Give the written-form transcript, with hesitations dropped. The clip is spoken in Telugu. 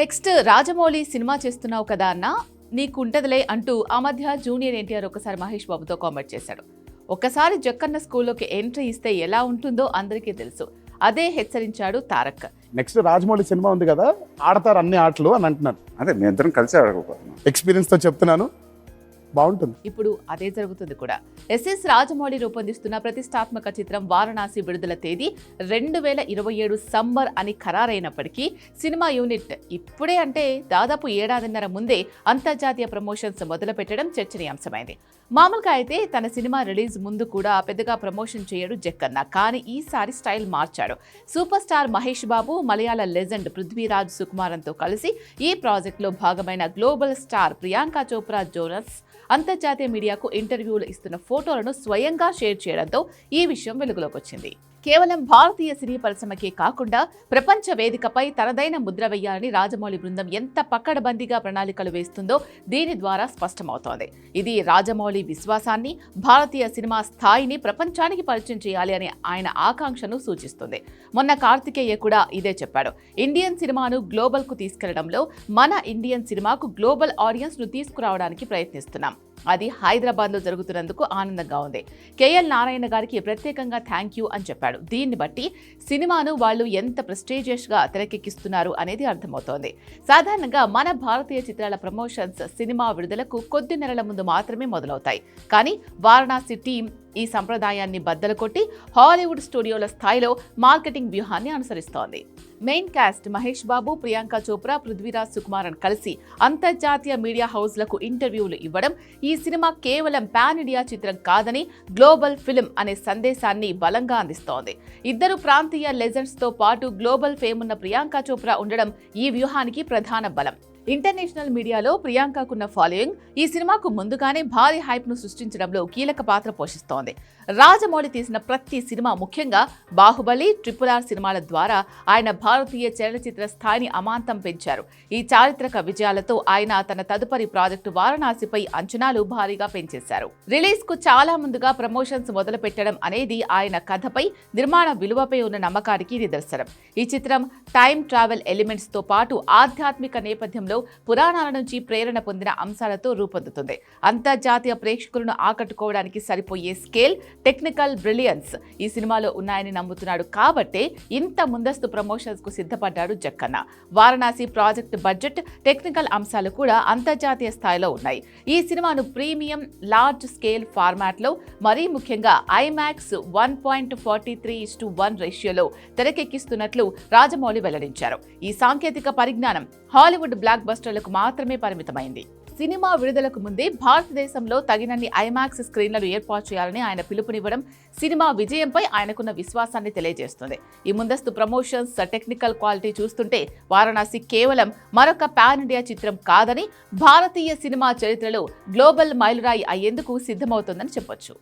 నెక్స్ట్ రాజమౌళి సినిమా చేస్తున్నావు కదా అన్న నీకుంటదిలే అంటూ ఆ మధ్య జూనియర్ ఎన్టీఆర్ ఒకసారి మహేష్ బాబుతో కామెంట్ చేశాడు. ఒక్కసారి జక్కన్న స్కూల్లోకి ఎంట్రీ ఇస్తే ఎలా ఉంటుందో అందరికీ తెలుసు. అదే హెచ్చరించాడు తారక్. నెక్స్ట్ రాజమౌళి సినిమా ఉంది కదా, ఆడతారు అన్ని ఆటలు అని అంటున్నారు. అదే మీ ఇద్దరం కలిసి ఆడకపోతున్నాం. ఎక్స్పీరియన్స్ తో చెప్తున్నాను, బాగుంటుంది. ఇప్పుడు అదే జరుగుతుంది కూడా. ఎస్ఎస్ రాజమౌళి రూపొందిస్తున్న ప్రతిష్టాత్మక చిత్రం వారణాసి విడుదల తేదీ 2027 సమ్మర్ అని ఖరారైనప్పటికీ సినిమా యూనిట్ ఇప్పుడే అంటే దాదాపు ఏడాదిన్నర ముందే అంతర్జాతీయ ప్రమోషన్స్ మొదలుపెట్టడం చర్చనీయాంశమైంది. మామూలుగా అయితే తన సినిమా రిలీజ్ ముందు కూడా పెద్దగా ప్రమోషన్ చేయడు జక్కన్న. కానీ ఈసారి స్టైల్ మార్చాడు. సూపర్ స్టార్ మహేష్ బాబు, మలయాళ లెజెండ్ పృథ్వీరాజ్ సుకుమారన్తో కలిసి ఈ ప్రాజెక్టులో భాగమైన global star Priyanka Chopra Jonas అంతర్జాతీయ మీడియాకు ఇంటర్వ్యూలు ఇస్తున్న ఫోటోలను స్వయంగా షేర్ చేయడంతో ఈ విషయం వెలుగులోకి వచ్చింది. కేవలం భారతీయ సినీ పరిశ్రమకే కాకుండా ప్రపంచ వేదికపై తనదైన ముద్ర వేయాలని రాజమౌళి బృందం ఎంత పకడ్బందీగా ప్రణాళికలు వేస్తుందో దీని ద్వారా స్పష్టమవుతోంది. ఇది రాజమౌళి విశ్వాసాన్ని, భారతీయ సినిమా స్థాయిని ప్రపంచానికి పరిచయం చేయాలి అనే ఆయన ఆకాంక్షను సూచిస్తుంది. మొన్న కార్తికేయ కూడా ఇదే చెప్పాడు. ఇండియన్ సినిమాను గ్లోబల్ కు తీసుకెళ్లడంలో మన ఇండియన్ సినిమాకు గ్లోబల్ ఆడియన్స్ ను తీసుకురావడానికి ప్రయత్నిస్తున్నాం. అది హైదరాబాద్లో జరుగుతున్నందుకు ఆనందంగా ఉంది. కేఎల్ నారాయణ గారికి ప్రత్యేకంగా థ్యాంక్ యూ అని చెప్పాడు. దీన్ని బట్టి సినిమాను వాళ్ళు ఎంత ప్రెస్టీజియస్గా తెరకెక్కిస్తున్నారు అనేది అర్థమవుతోంది. సాధారణంగా మన భారతీయ చిత్రాల ప్రమోషన్స్ సినిమా విడుదలకు కొద్ది నెలల ముందు మాత్రమే మొదలవుతాయి. కానీ వారణాసి టీం ఈ సంప్రదాయాన్ని బద్దలు కొట్టి హాలీవుడ్ స్టూడియోల స్థాయిలో మార్కెటింగ్ వ్యూహాన్ని అనుసరిస్తోంది. మెయిన్ కాస్ట్ మహేష్ బాబు, ప్రియాంక చోప్రా, పృథ్వీరాజ్ సుకుమారన్ కలిసి అంతర్జాతీయ మీడియా హౌస్లకు ఇంటర్వ్యూలు ఇవ్వడం ఈ సినిమా కేవలం పాన్ ఇండియా చిత్రం కాదని, గ్లోబల్ ఫిల్మ్ అనే సందేశాన్ని బలంగా అందిస్తోంది. ఇద్దరు ప్రాంతీయ లెజెండ్స్ తో పాటు గ్లోబల్ ఫేమ్ ఉన్న ప్రియాంక చోప్రా ఉండడం ఈ వ్యూహానికి ప్రధాన బలం. ఇంటర్నేషనల్ మీడియాలో ప్రియాంకకున్న ఫాలోయింగ్ ఈ సినిమాకు ముందుగానే భారీ హైప్ ను సృష్టించడంలో కీలక పాత్ర పోషిస్తోంది. రాజమౌళి తీసిన ప్రతి సినిమా, ముఖ్యంగా బాహుబలి, RRR సినిమాల ద్వారా ఆయన భారతీయ చలనచిత్ర స్థాయిని అమాంతం పెంచారు. ఈ చారిత్రక విజయాలతో ఆయన తన తదుపరి ప్రాజెక్టు వారణాసిపై అంచనాలు భారీగా పెంచేశారు. రిలీజ్ కు చాలా ముందుగా ప్రమోషన్స్ మొదలు పెట్టడం అనేది ఆయన కథపై, నిర్మాణ విలువపై ఉన్న నమ్మకానికి నిదర్శనం. ఈ చిత్రం టైం ట్రావెల్ ఎలిమెంట్స్ తో పాటు ఆధ్యాత్మిక నేపథ్యంలో పురాణాల నుంచి ప్రేరణ పొందిన అంశాలతో రూపొందుతుంది. అంతర్జాతీయ ప్రేక్షకులను ఆకట్టుకోవడానికి సరిపోయే స్కేల్, టెక్నికల్ బ్రిలియన్స్ ఈ సినిమాలో ఉన్నాయని నమ్ముతున్నాడు. కాబట్టే ఇంత ముందస్తు ప్రమోషన్స్ కు సిద్ధపడ్డాడు Jakkanna. Varanasi project budget, technical అంశాలు కూడా అంతర్జాతీయ స్థాయిలో ఉన్నాయి. ఈ సినిమాను ప్రీమియం లార్జ్ స్కేల్ ఫార్మాట్ లో, మరీ ముఖ్యంగా ఐమాక్స్ 1.43:1 రేషియోలో తెరకెక్కిస్తున్నట్లు రాజమౌళి వెల్లడించారు. ఈ సాంకేతిక పరిజ్ఞానం హాలీవుడ్ బ్లాక్ బస్టర్లకు మాత్రమే పరిమితమైంది. సినిమా విడుదలకు ముందే భారతదేశంలో తగినన్ని ఐమాక్స్ స్క్రీన్లను ఏర్పాటు చేయాలని ఆయన పిలుపునివ్వడం సినిమా విజయంపై ఆయనకున్న విశ్వాసాన్ని తెలియజేస్తుంది. ఈ ముందస్తు ప్రమోషన్స్, టెక్నికల్ క్వాలిటీ చూస్తుంటే వారణాసి కేవలం మరొక పాన్ ఇండియా చిత్రం కాదని, భారతీయ సినిమా చరిత్రలో గ్లోబల్ మైలురాయి అయ్యేందుకు సిద్ధమవుతోందని చెప్పొచ్చు.